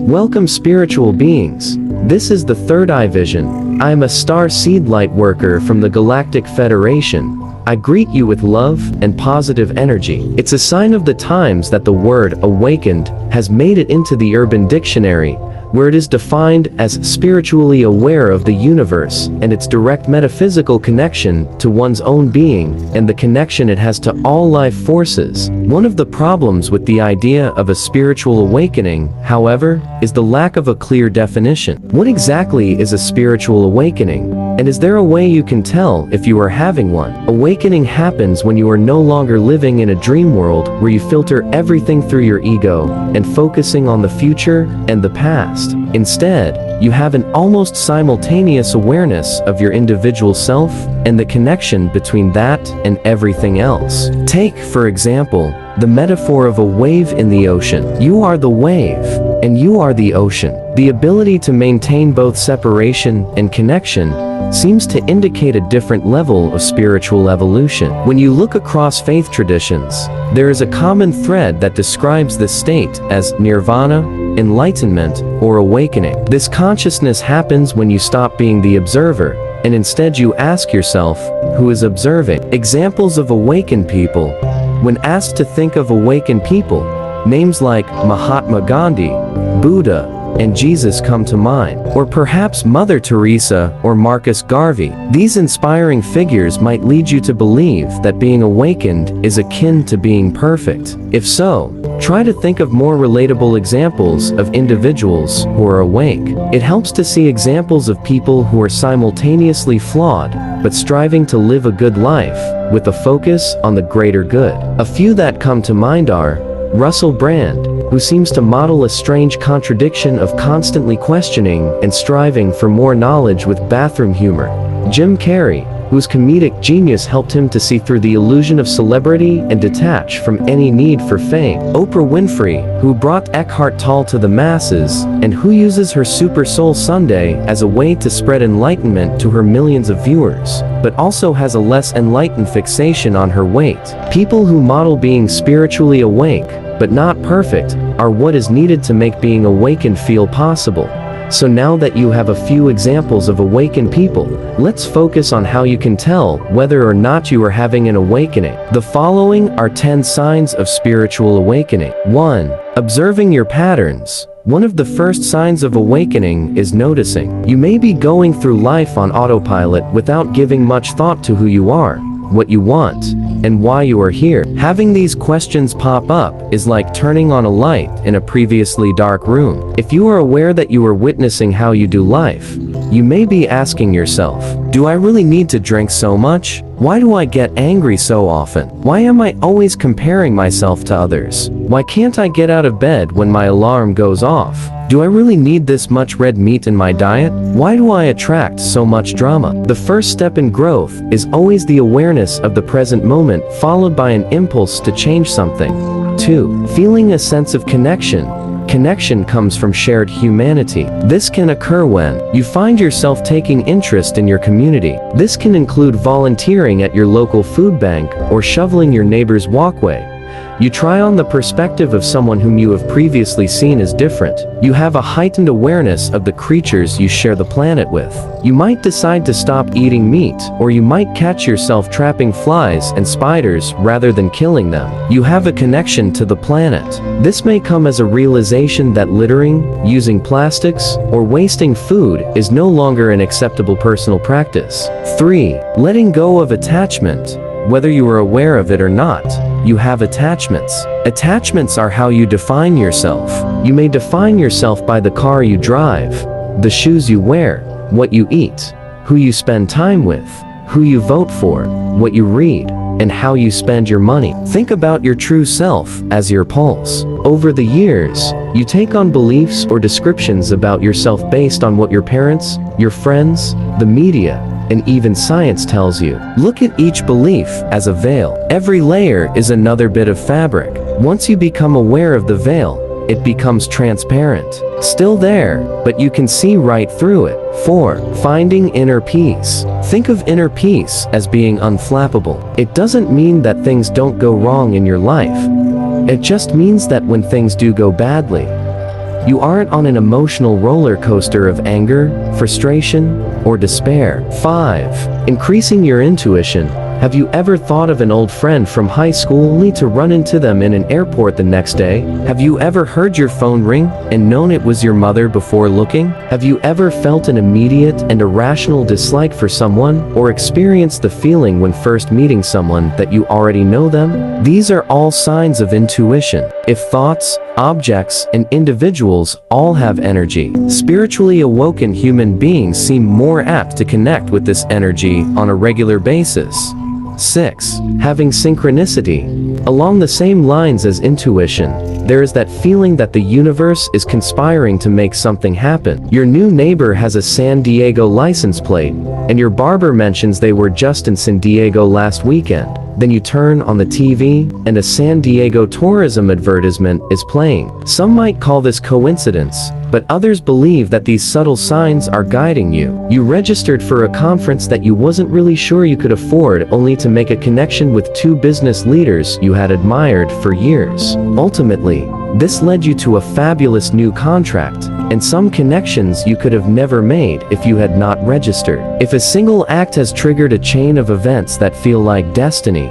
Welcome, spiritual beings. This is the Third Eye Vision. I am a star seed light worker from the Galactic Federation. I greet you with love and positive energy. It's a sign of the times that the word awakened has made it into the Urban Dictionary, where it is defined as spiritually aware of the universe and its direct metaphysical connection to one's own being and the connection it has to all life forces. One of the problems with the idea of a spiritual awakening, however, is the lack of a clear definition. What exactly is a spiritual awakening? And is there a way you can tell if you are having one? Awakening happens when you are no longer living in a dream world where you filter everything through your ego and focusing on the future and the past. Instead, you have an almost simultaneous awareness of your individual self and the connection between that and everything else. Take, for example, the metaphor of a wave in the ocean. You are the wave, and you are the ocean. The ability to maintain both separation and connection seems to indicate a different level of spiritual evolution. When you look across faith traditions, there is a common thread that describes this state as nirvana, enlightenment, or awakening. This consciousness happens when you stop being the observer, and instead you ask yourself, who is observing? Examples of awakened people. When asked to think of awakened people, names like Mahatma Gandhi, Buddha, and Jesus come to mind. Or perhaps Mother Teresa or Marcus Garvey. These inspiring figures might lead you to believe that being awakened is akin to being perfect. If so, try to think of more relatable examples of individuals who are awake. It helps to see examples of people who are simultaneously flawed, but striving to live a good life, with a focus on the greater good. A few that come to mind are Russell Brand, who seems to model a strange contradiction of constantly questioning and striving for more knowledge with bathroom humor. Jim Carrey, whose comedic genius helped him to see through the illusion of celebrity and detach from any need for fame. Oprah Winfrey, who brought Eckhart Tolle to the masses, and who uses her Super Soul Sunday as a way to spread enlightenment to her millions of viewers, but also has a less enlightened fixation on her weight. People who model being spiritually awake, but not perfect, are what is needed to make being awakened feel possible. So now that you have a few examples of awakened people, let's focus on how you can tell whether or not you are having an awakening. The following are 10 signs of spiritual awakening. 1. Observing your patterns. One of the first signs of awakening is noticing. You may be going through life on autopilot without giving much thought to who you are, what you want, and why you are here. Having these questions pop up is like turning on a light in a previously dark room. If you are aware that you are witnessing how you do life, you may be asking yourself, do I really need to drink so much? Why do I get angry so often? Why am I always comparing myself to others? Why can't I get out of bed when my alarm goes off? Do I really need this much red meat in my diet? Why do I attract so much drama? The first step in growth is always the awareness of the present moment, followed by an impulse to change something. 2. Feeling a sense of connection. Connection comes from shared humanity. This can occur when you find yourself taking interest in your community. This can include volunteering at your local food bank or shoveling your neighbor's walkway. You try on the perspective of someone whom you have previously seen as different. You have a heightened awareness of the creatures you share the planet with. You might decide to stop eating meat, or you might catch yourself trapping flies and spiders rather than killing them. You have a connection to the planet. This may come as a realization that littering, using plastics, or wasting food is no longer an acceptable personal practice. 3. Letting go of attachment. Whether you are aware of it or not, you have attachments. Attachments are how you define yourself. You may define yourself by the car you drive, the shoes you wear, what you eat, who you spend time with, who you vote for, what you read, and how you spend your money. Think about your true self as your pulse. Over the years, you take on beliefs or descriptions about yourself based on what your parents, your friends, the media, and even science tells you. Look at each belief as a veil. Every layer is another bit of fabric. Once you become aware of the veil, it becomes transparent. Still there, but you can see right through it. 4. Finding inner peace. Think of inner peace as being unflappable. It doesn't mean that things don't go wrong in your life. It just means that when things do go badly, You aren't on an emotional roller coaster of anger, frustration, or despair. 5. Increasing your intuition. Have you ever thought of an old friend from high school only to run into them in an airport the next day? Have you ever heard your phone ring and known it was your mother before looking? Have you ever felt an immediate and irrational dislike for someone, or experienced the feeling when first meeting someone that you already know them? These are all signs of intuition. If thoughts, objects, and individuals all have energy, spiritually awoken human beings seem more apt to connect with this energy on a regular basis. 6. Having synchronicity. Along the same lines as intuition, there is that feeling that the universe is conspiring to make something happen. Your new neighbor has a San Diego license plate, and your barber mentions they were just in San Diego last weekend. Then you turn on the TV, and a San Diego tourism advertisement is playing. Some might call this coincidence, but others believe that these subtle signs are guiding you. You registered for a conference that you wasn't really sure you could afford, only to make a connection with 2 business leaders you had admired for years. Ultimately, this led you to a fabulous new contract, and some connections you could have never made if you had not registered. If a single act has triggered a chain of events that feel like destiny,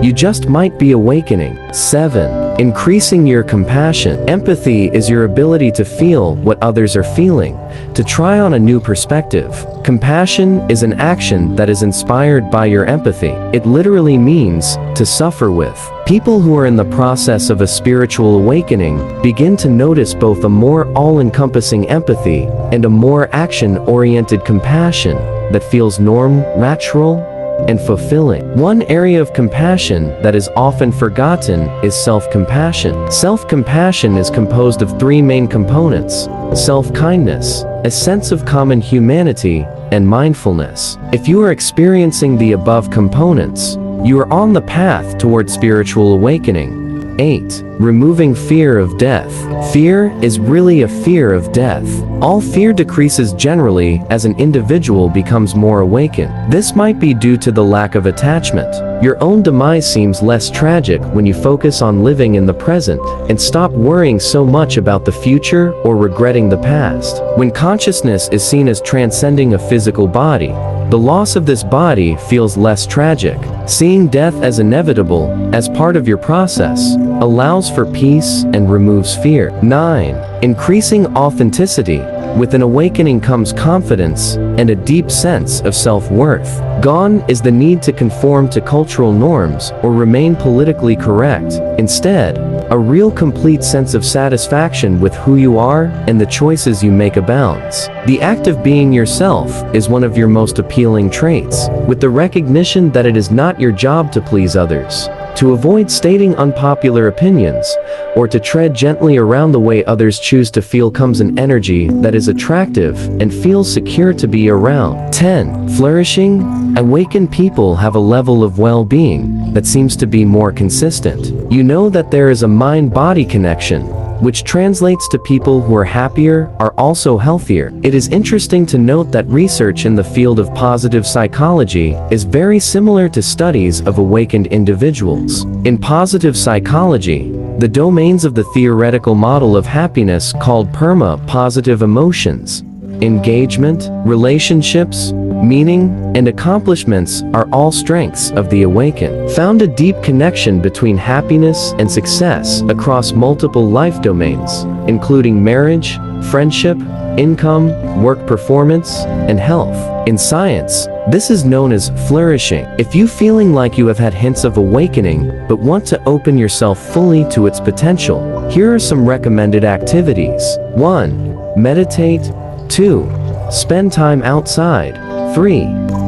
you just might be awakening. 7. Increasing your compassion. Empathy is your ability to feel what others are feeling, to try on a new perspective. Compassion is an action that is inspired by your empathy. It literally means to suffer with. People who are in the process of a spiritual awakening begin to notice both a more all-encompassing empathy and a more action-oriented compassion that feels natural, and fulfilling. One area of compassion that is often forgotten is self-compassion. Self-compassion is composed of 3 main components: self-kindness, a sense of common humanity, and mindfulness. If you are experiencing the above components, you are on the path toward spiritual awakening. 8. Removing fear of death. Fear is really a fear of death. All fear decreases generally as an individual becomes more awakened. This might be due to the lack of attachment. Your own demise seems less tragic when you focus on living in the present and stop worrying so much about the future or regretting the past. When consciousness is seen as transcending a physical body, the loss of this body feels less tragic. Seeing death as inevitable, as part of your process, allows for peace and removes fear. 9. Increasing authenticity. With an awakening comes confidence and a deep sense of self-worth. Gone is the need to conform to cultural norms or remain politically correct. Instead, a real complete sense of satisfaction with who you are and the choices you make abounds. The act of being yourself is one of your most appealing traits, with the recognition that it is not your job to please others, to avoid stating unpopular opinions, or to tread gently around the way others choose to feel comes an energy that is attractive and feels secure to be around. 10. Flourishing. Awakened people have a level of well-being that seems to be more consistent. You know that there is a mind-body connection, which translates to people who are happier are also healthier. It is interesting to note that research in the field of positive psychology is very similar to studies of awakened individuals. In positive psychology, the domains of the theoretical model of happiness called positive emotions, engagement, relationships, meaning, and accomplishments are all strengths of the awakened. Found a deep connection between happiness and success across multiple life domains, including marriage, friendship, income, work performance, and health. In science, this is known as flourishing. If you feeling like you have had hints of awakening but want to open yourself fully to its potential, here are some recommended activities. 1. Meditate. 2. Spend time outside. 3.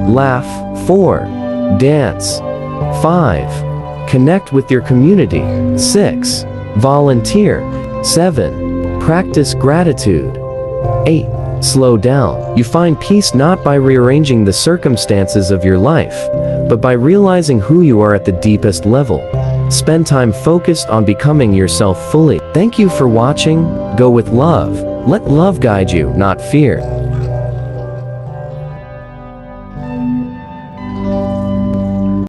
Laugh. 4. Dance. 5. Connect with your community. 6. Volunteer. 7. Practice gratitude. 8. Slow down. You find peace not by rearranging the circumstances of your life, but by realizing who you are at the deepest level. Spend time focused on becoming yourself fully. Thank you for watching. Go with love. Let love guide you, not fear.